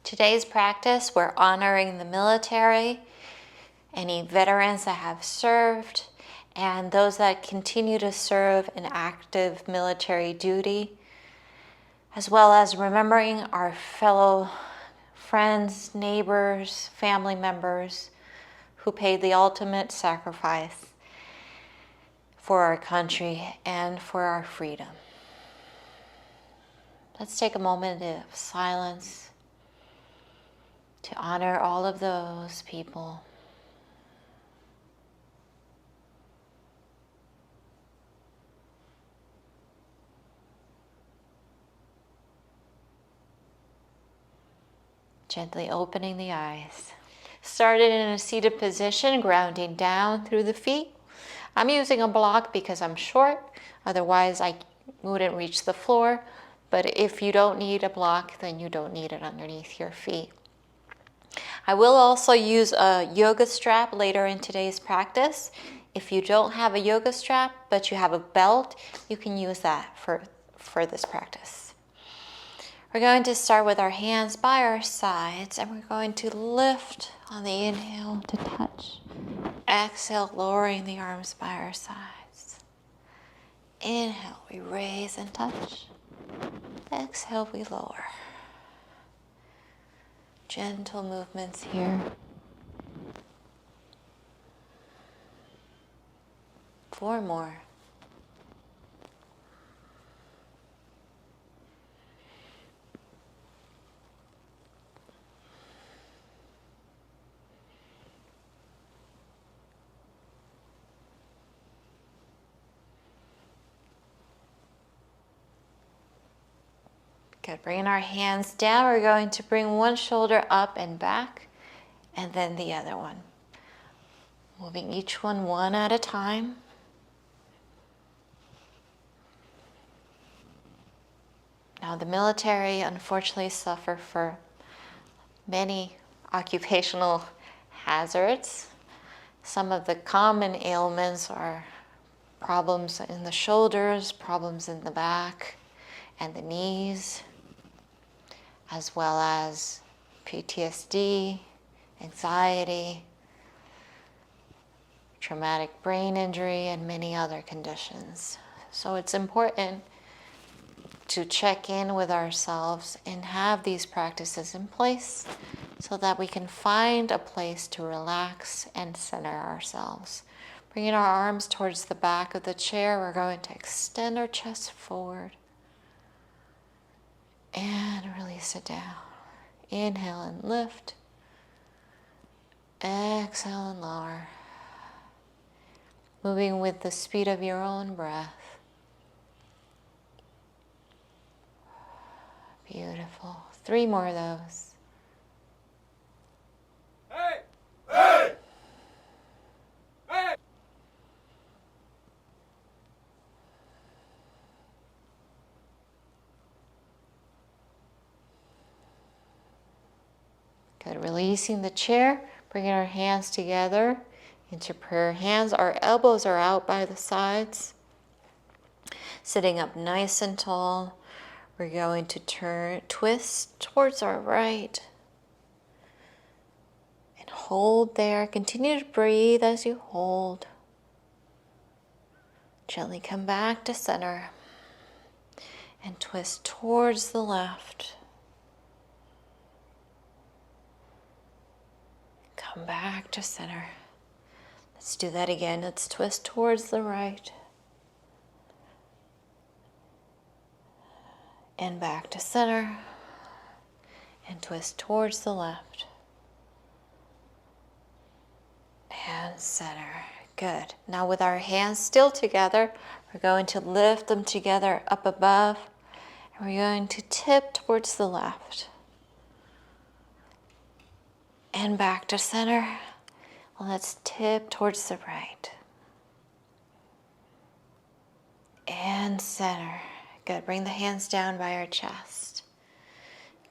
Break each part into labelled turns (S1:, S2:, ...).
S1: Today's practice, we're honoring the military, any veterans that have served, and those that continue to serve in active military duty, as well as remembering our fellow friends, neighbors, family members who paid the ultimate sacrifice for our country and for our freedom. Let's take a moment of silence to honor all of those people. Gently opening the eyes. Started in a seated position, grounding down through the feet. I'm using a block because I'm short, otherwise I wouldn't reach the floor. But if you don't need a block, then you don't need it underneath your feet. I will also use a yoga strap later in today's practice. If you don't have a yoga strap, but you have a belt, you can use that for this practice. We're going to start with our hands by our sides, and we're going to lift on the inhale to touch. Exhale, lowering the arms by our sides. Inhale, we raise and touch. Exhale, we lower. Gentle movements here. 4 more. Good, bringing our hands down, we're going to bring one shoulder up and back, and then the other one. Moving each one at a time. Now the military unfortunately suffer for many occupational hazards. Some of the common ailments are problems in the shoulders, problems in the back and the knees, as well as PTSD, anxiety, traumatic brain injury, and many other conditions. So it's important to check in with ourselves and have these practices in place so that we can find a place to relax and center ourselves. Bringing our arms towards the back of the chair, we're going to extend our chest forward and release it down. Inhale and lift. Exhale and lower. Moving with the speed of your own breath. Beautiful. 3 more of those. Hey! Hey! Hey! Good. Releasing the chair, bringing our hands together into prayer hands. Our elbows are out by the sides. Sitting up nice and tall. We're going to twist towards our right. And hold there. Continue to breathe as you hold. Gently come back to center. And twist towards the left. Come back to center. Let's do that again. Let's twist towards the right. And back to center. And twist towards the left. And center. Good. Now with our hands still together, we're going to lift them together up above. And we're going to tip towards the left. And back to center. Let's tip towards the right. And center. Good. Bring the hands down by our chest.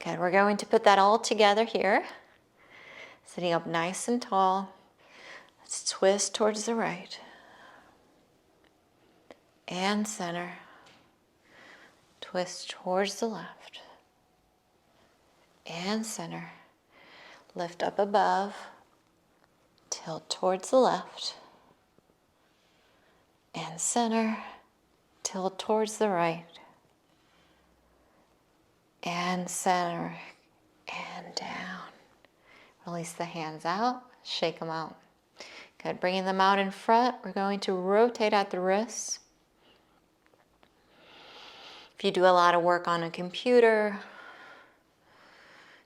S1: Good. We're going to put that all together here. Sitting up nice and tall. Let's twist towards the right. And center. Twist towards the left. and center. Lift up above, tilt towards the left, and center, tilt towards the right, and center, and down. Release the hands out, shake them out. Good, bringing them out in front, we're going to rotate at the wrists. If you do a lot of work on a computer,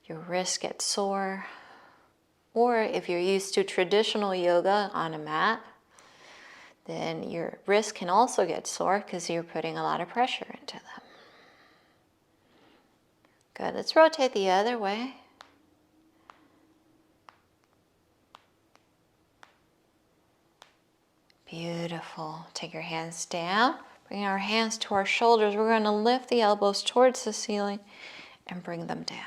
S1: your wrists get sore. Or if you're used to traditional yoga on a mat, then your wrists can also get sore because you're putting a lot of pressure into them. Good, let's rotate the other way. Beautiful. Take your hands down, bring our hands to our shoulders. We're going to lift the elbows towards the ceiling and bring them down.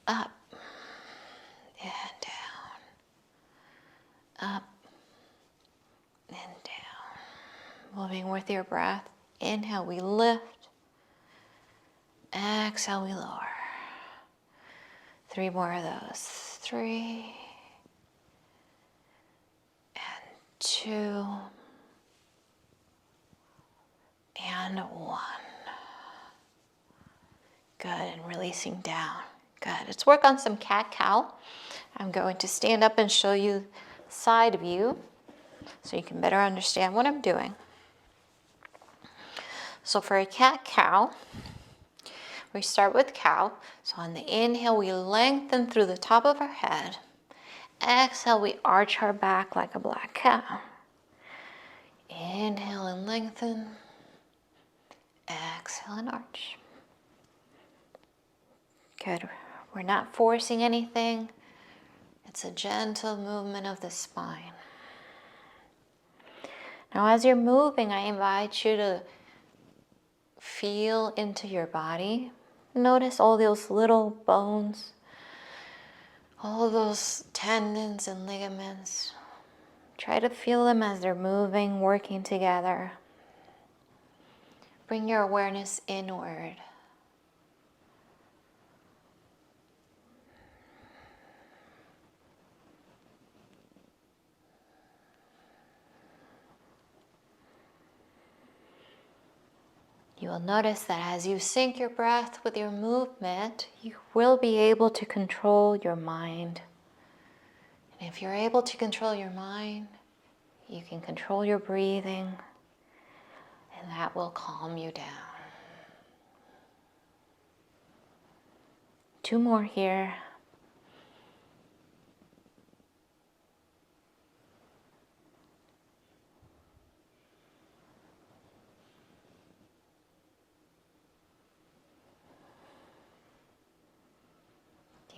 S1: Up and down. Up and down. Moving with your breath. Inhale, we lift. Exhale, we lower. 3 more of those. 3 and 2 and 1. Good, and releasing down. Good, let's work on some cat-cow. I'm going to stand up and show you side view so you can better understand what I'm doing. So for a cat-cow, we start with cow. So on the inhale, we lengthen through the top of our head. Exhale, we arch our back like a black cow. Inhale and lengthen. Exhale and arch. Good. We're not forcing anything. It's a gentle movement of the spine. Now as you're moving, I invite you to feel into your body. Notice all those little bones, all those tendons and ligaments. Try to feel them as they're moving, working together. Bring your awareness inward. You will notice that as you sync your breath with your movement, you will be able to control your mind. And if you're able to control your mind, you can control your breathing, and that will calm you down. 2 more here.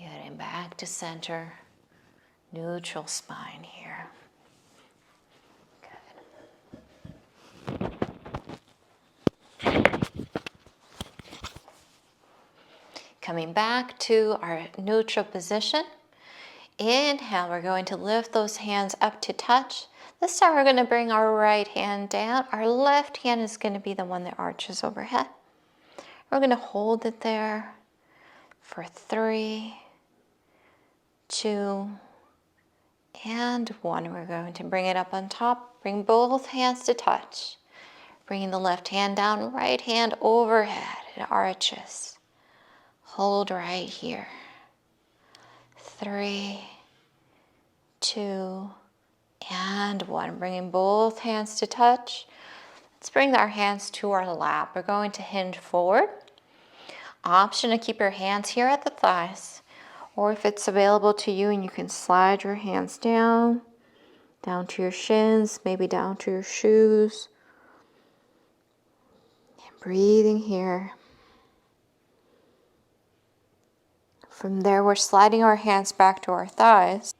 S1: Getting back to center, neutral spine here. Coming back to our neutral position. Inhale, we're going to lift those hands up to touch. This time we're going to bring our right hand down. Our left hand is going to be the one that arches overhead. We're going to hold it there for 3, 2, and 1. We're going to bring it up on top. Bring both hands to touch. Bringing the left hand down, right hand overhead. It arches. Hold right here. 3, 2, and 1. Bringing both hands to touch. Let's bring our hands to our lap. We're going to hinge forward. Option to keep your hands here at the thighs, or if it's available to you and you can slide your hands down to your shins, maybe down to your shoes. And breathing here. From there, we're sliding our hands back to our thighs.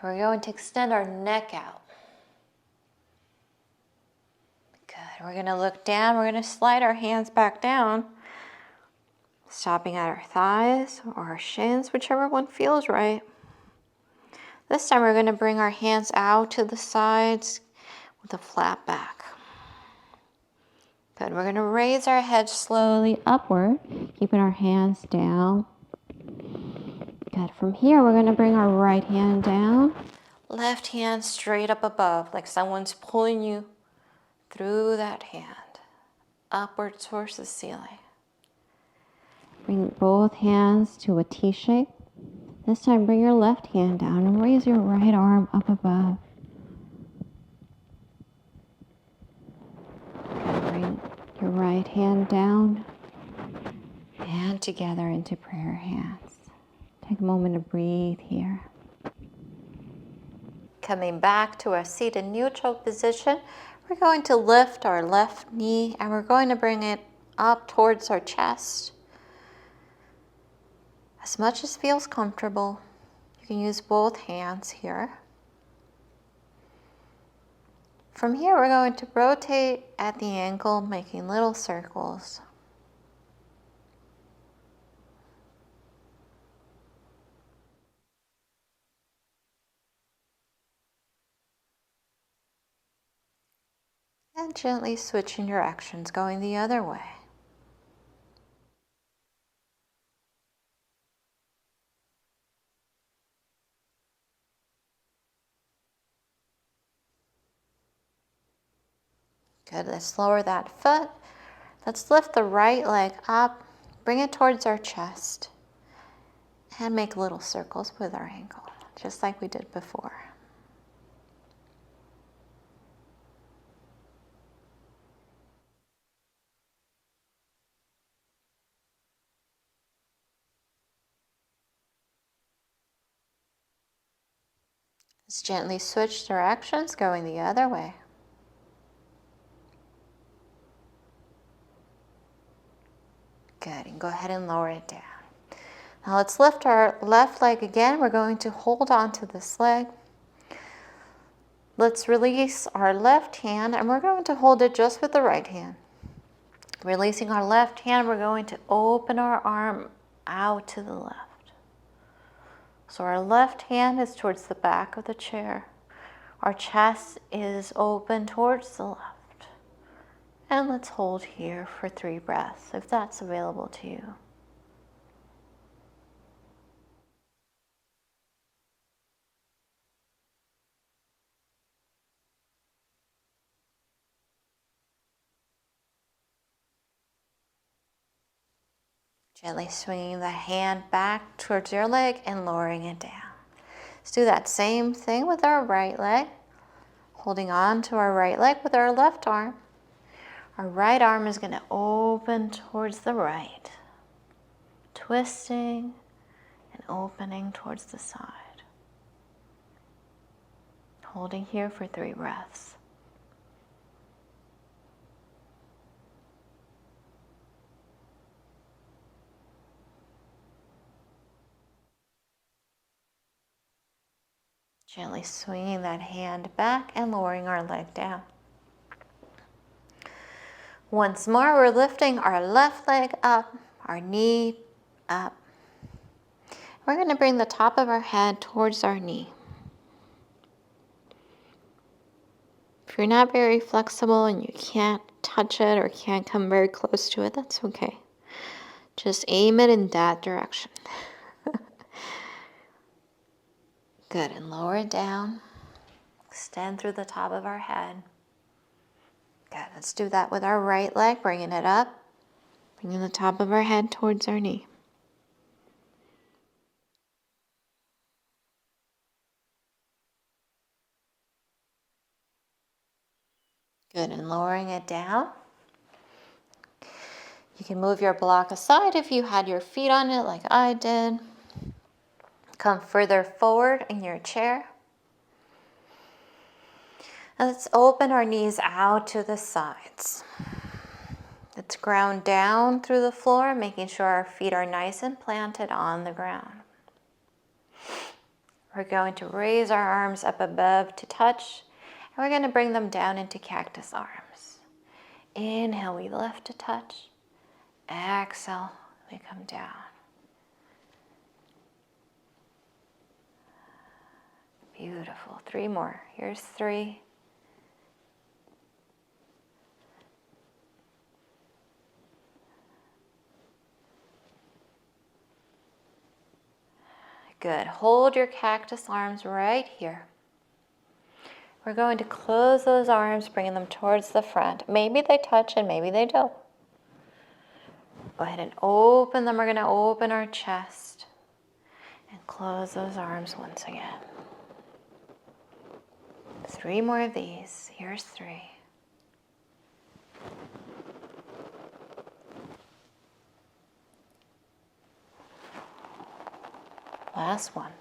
S1: We're going to extend our neck out. Good. We're going to look down. We're going to slide our hands back down, stopping at our thighs or our shins, whichever one feels right. This time we're going to bring our hands out to the sides with a flat back. Good. We're going to raise our head slowly upward, keeping our hands down. Good. From here, we're going to bring our right hand down. Left hand straight up above, like someone's pulling you through that hand, upward towards the ceiling. Bring both hands to a T shape. This time, bring your left hand down and raise your right arm up above. Bring your right hand down and together into prayer hands. Take a moment to breathe here. Coming back to our seated neutral position, we're going to lift our left knee and we're going to bring it up towards our chest. As much as feels comfortable, you can use both hands here. From here, we're going to rotate at the ankle, making little circles. And gently switching directions, going the other way. Good, let's lower that foot. Let's lift the right leg up, bring it towards our chest, and make little circles with our ankle, just like we did before. Let's gently switch directions, going the other way. Good, and go ahead and lower it down. Now let's lift our left leg again. We're going to hold on to this leg. Let's release our left hand and we're going to hold it just with the right hand. Releasing our left hand, we're going to open our arm out to the left. So our left hand is towards the back of the chair. Our chest is open towards the left. And let's hold here for 3 breaths, if that's available to you. Gently swinging the hand back towards your leg and lowering it down. Let's do that same thing with our right leg. Holding on to our right leg with our left arm. Our right arm is going to open towards the right. Twisting and opening towards the side. Holding here for 3 breaths. Gently swinging that hand back and lowering our leg down. Once more, we're lifting our left leg up, our knee up. We're going to bring the top of our head towards our knee. If you're not very flexible and you can't touch it or can't come very close to it, that's okay. Just aim it in that direction. Good, and lower it down. Extend through the top of our head. Good, let's do that with our right leg, bringing it up. Bringing the top of our head towards our knee. Good, and lowering it down. You can move your block aside if you had your feet on it like I did. Come further forward in your chair. And let's open our knees out to the sides. Let's ground down through the floor, making sure our feet are nice and planted on the ground. We're going to raise our arms up above to touch, and we're going to bring them down into cactus arms. Inhale, we lift to touch. Exhale, we come down. Beautiful. 3 more. Here's 3. Good. Hold your cactus arms right here. We're going to close those arms, bringing them towards the front. Maybe they touch and maybe they don't. Go ahead and open them. We're going to open our chest and close those arms once again. 3 more of these. Here's 3. Last one.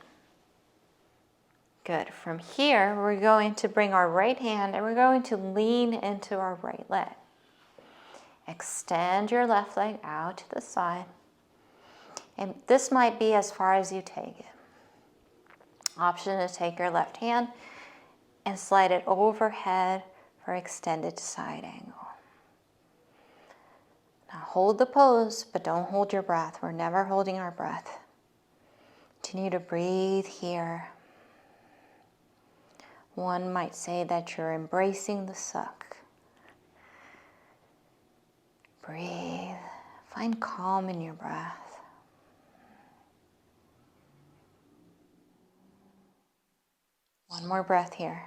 S1: Good. From here, we're going to bring our right hand and we're going to lean into our right leg. Extend your left leg out to the side. And this might be as far as you take it. Option to take your left hand and slide it overhead for extended side angle. Now hold the pose, but don't hold your breath. We're never holding our breath. Continue to breathe here. One might say that you're embracing the suck. Breathe. Find calm in your breath. One more breath here.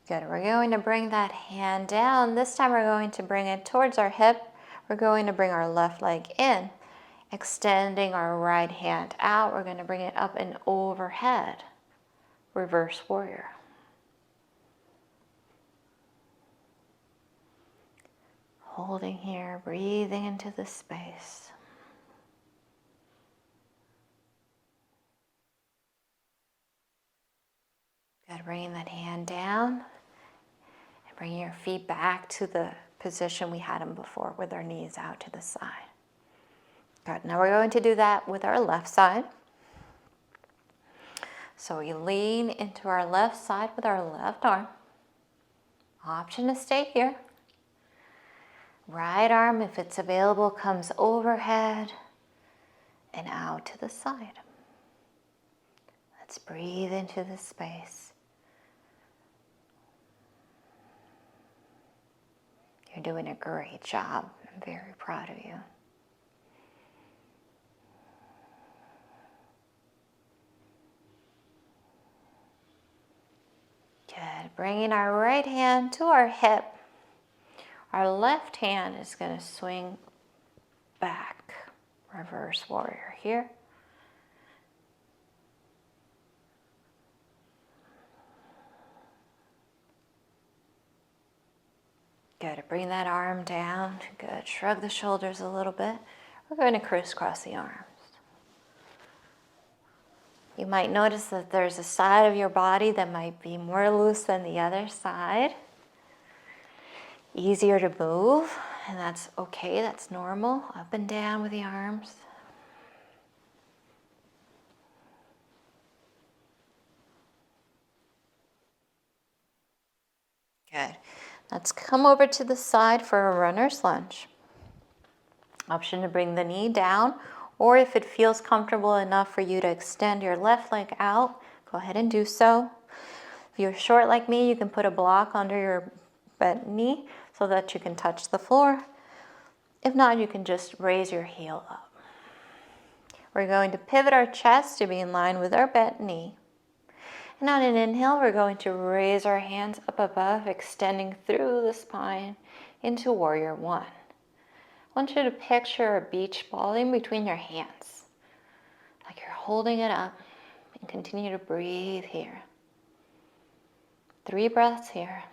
S1: Good. We're going to bring that hand down. This time we're going to bring it towards our hip. We're going to bring our left leg in, extending our right hand out. We're going to bring it up and overhead. Reverse warrior. Holding here, breathing into the space. Good. Bringing that hand down and bringing your feet back to the position we had them before with our knees out to the side. Good. Now we're going to do that with our left side. So we lean into our left side with our left arm. Option to stay here. Right arm, if it's available, comes overhead and out to the side. Let's breathe into the space. You're doing a great job. I'm very proud of you. Good. Bringing our right hand to our hip. Our left hand is going to swing back. Reverse warrior here. Good. Bring that arm down. Good. Shrug the shoulders a little bit. We're going to crisscross the arms. You might notice that there's a side of your body that might be more loose than the other side. Easier to move, and that's okay. That's normal. Up and down with the arms. Good. Let's come over to the side for a runner's lunge. Option to bring the knee down, or if it feels comfortable enough for you to extend your left leg out, go ahead and do so. If you're short like me, you can put a block under your bent knee so that you can touch the floor. If not, you can just raise your heel up. We're going to pivot our chest to be in line with our bent knee. And on an inhale, we're going to raise our hands up above, extending through the spine into Warrior One. I want you to picture a beach ball in between your hands, like you're holding it up, and continue to breathe here. 3 breaths here.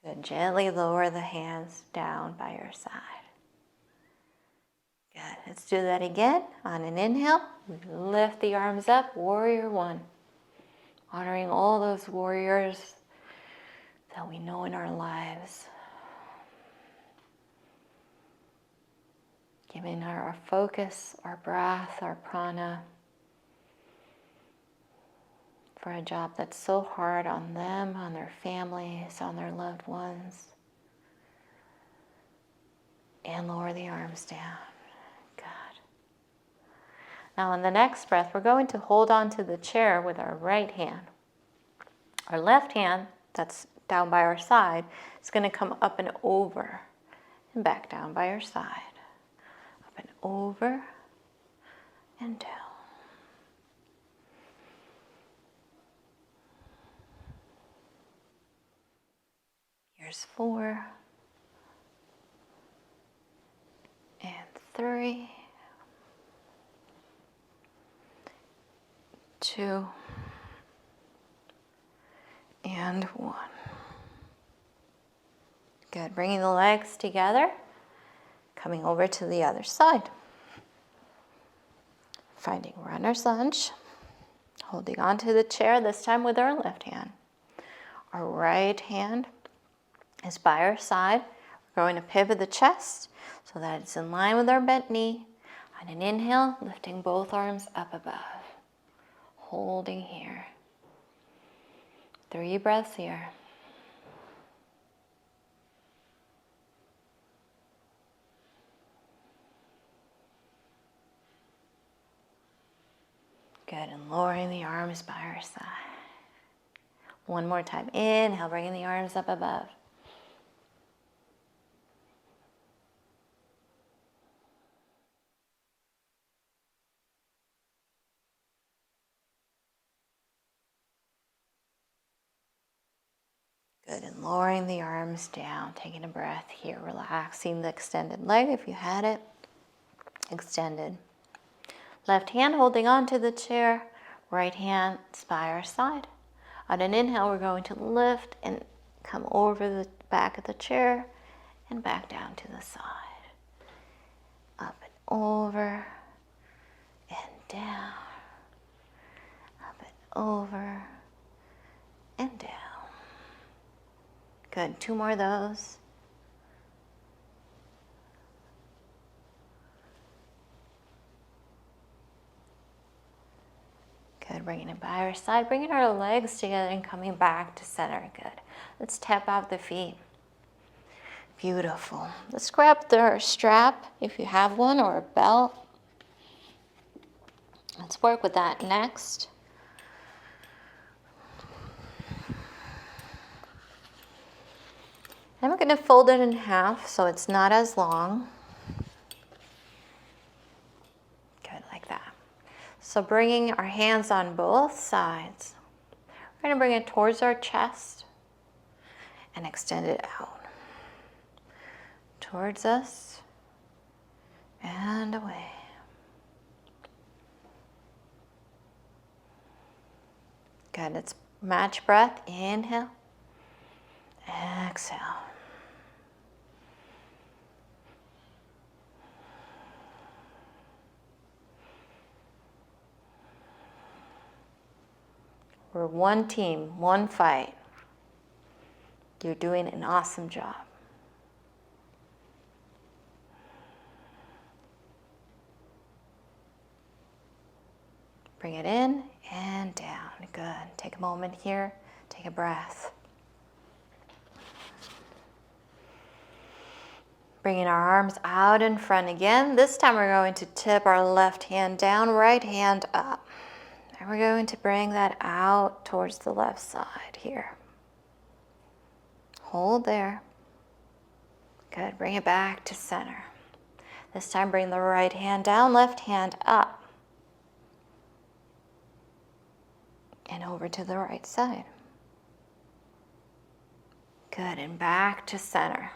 S1: Good. Gently lower the hands down by your side. Good. Let's do that again. On an inhale, we lift the arms up, Warrior One. Honoring all those warriors that we know in our lives. Giving our focus, our breath, our prana, for a job that's so hard on them, on their families, on their loved ones. And lower the arms down. Good. Now on the next breath, we're going to hold on to the chair with our right hand. Our left hand, that's down by our side, is going to come up and over and back down by our side. Up and over and down. Here's 4 and 3, 2 and 1. Good. Bringing the legs together, coming over to the other side. Finding runner's lunge, holding onto the chair, this time with our left hand. Our right hand is by our side. We're going to pivot the chest so that it's in line with our bent knee. On an inhale, lifting both arms up above. Holding here. 3 breaths here. Good, and lowering the arms by our side. One more time. Inhale, bringing the arms up above. Good, and lowering the arms down, taking a breath here, relaxing the extended leg if you had it. Extended. Left hand holding on to the chair, right hand is by our side. On an inhale, we're going to lift and come over the back of the chair and back down to the side. Up and over and down. Up and over and down. Good, 2 more of those. Good, bringing it by our side, bringing our legs together and coming back to center. Good. Let's tap out the feet. Beautiful. Let's grab the strap if you have one or a belt. Let's work with that next. And we're going to fold it in half so it's not as long. Good, like that. So bringing our hands on both sides, we're going to bring it towards our chest and extend it out. Towards us and away. Good, let's match breath. Inhale, exhale. We're one team, one fight. You're doing an awesome job. Bring it in and down. Good. Take a moment here. Take a breath. Bringing our arms out in front again. This time we're going to tip our left hand down, right hand up. And we're going to bring that out towards the left side here. Hold there. Good. Bring it back to center. This time bring the right hand down, left hand up. And over to the right side. Good, and back to center.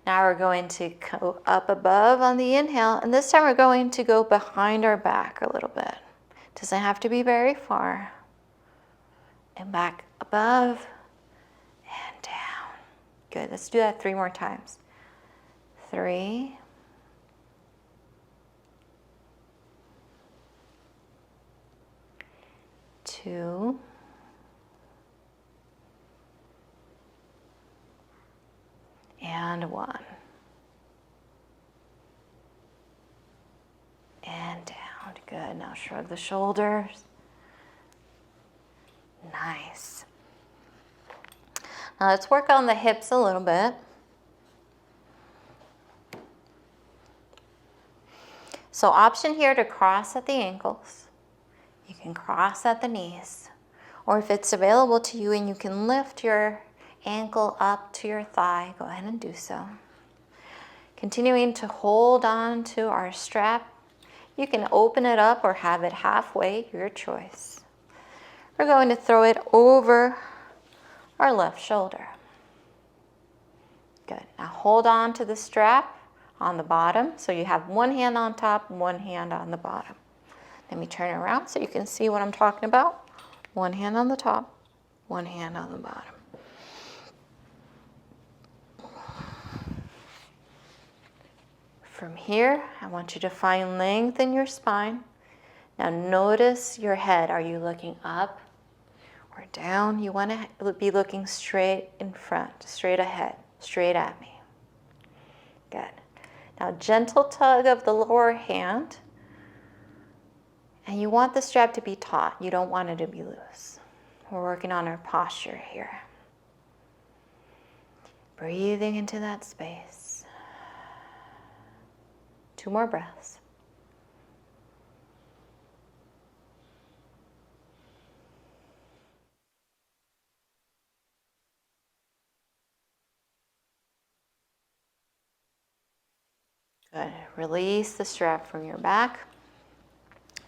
S1: Now we're going to go up above on the inhale, and this time we're going to go behind our back a little bit. Doesn't have to be very far. And back above and down. Good, let's do that 3 more times. 3. 2. And 1. And down. Good. Now shrug the shoulders. Nice. Now let's work on the hips a little bit. So option here to cross at the ankles. You can cross at the knees. Or if it's available to you and you can lift your ankle up to your thigh, go ahead and do so. Continuing to hold on to our strap. You can open it up or have it halfway, your choice. We're going to throw it over our left shoulder. Good. Now hold on to the strap on the bottom. So you have one hand on top, one hand on the bottom. Let me turn it around so you can see what I'm talking about. One hand on the top, one hand on the bottom. From here, I want you to find length in your spine. Now notice your head. Are you looking up or down? You want to be looking straight in front, straight ahead, straight at me. Good. Now gentle tug of the lower hand. And you want the strap to be taut. You don't want it to be loose. We're working on our posture here. Breathing into that space. 2 more breaths. Good. Release the strap from your back.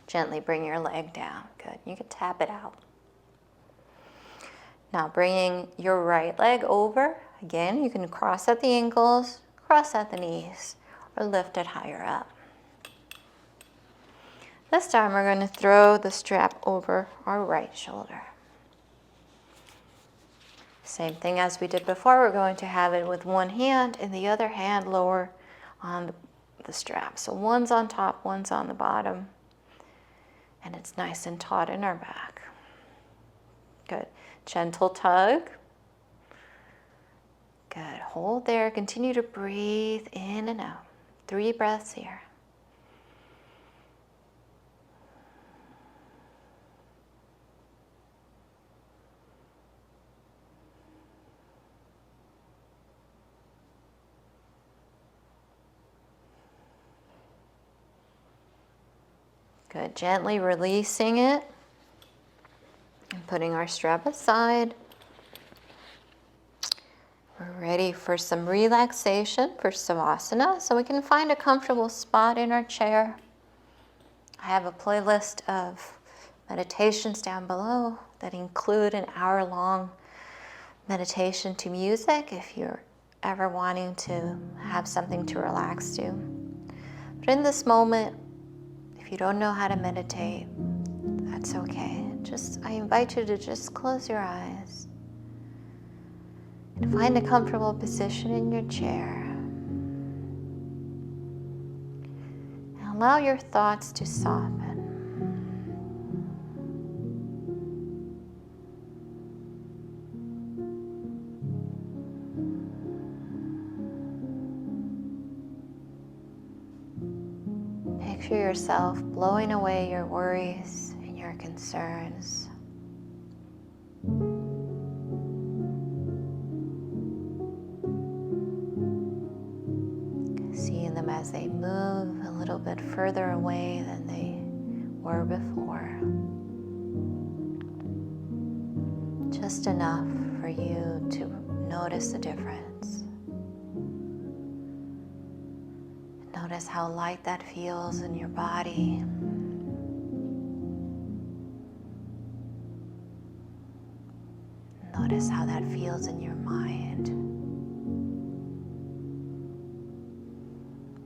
S1: Gently bring your leg down. Good. You can tap it out. Now bringing your right leg over. Again, you can cross at the ankles, cross at the knees, or lift it higher up. This time we're going to throw the strap over our right shoulder. Same thing as we did before. We're going to have it with one hand and the other hand lower on the strap. So one's on top, one's on the bottom. And it's nice and taut in our back. Good. Gentle tug. Good. Hold there. Continue to breathe in and out. 3 breaths here. Good. Gently releasing it and putting our strap aside. We're ready for some relaxation for Savasana, so we can find a comfortable spot in our chair. I have a playlist of meditations down below that include an hour-long meditation to music if you're ever wanting to have something to relax to. But in this moment, if you don't know how to meditate, that's okay. I invite you to just close your eyes and find a comfortable position in your chair. And allow your thoughts to soften. Picture yourself blowing away your worries and your concerns. Seeing them as they move a little bit further away than they were before. Just enough for you to notice the difference. Notice how light that feels in your body. Notice how that feels in your mind.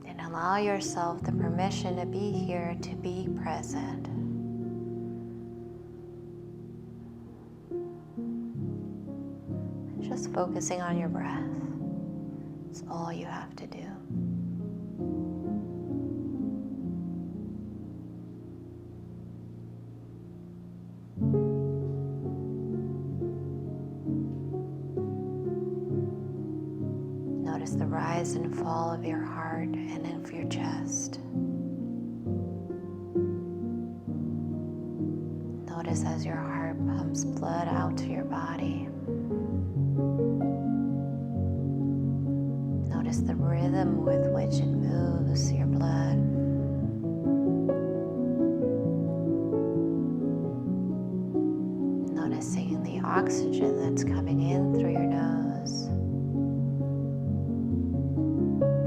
S1: And allow yourself the permission to be here, to be present. Just focusing on your breath. It's all you have to do. Notice the rise and fall of your heart and of your chest. Notice as your heart pumps blood out to your body. Notice the rhythm with which it moves your blood. oxygen that's coming in through your nose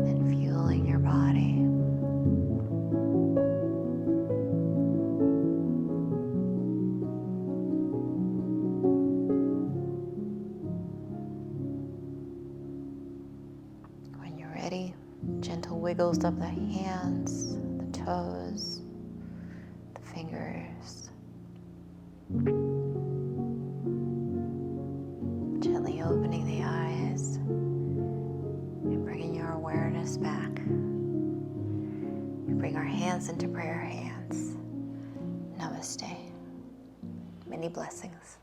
S1: and fueling your body. When you're ready, gentle wiggles of the hands, the toes, the fingers. Gently opening the eyes and bringing your awareness back. We bring our hands into prayer hands. Namaste. Many blessings.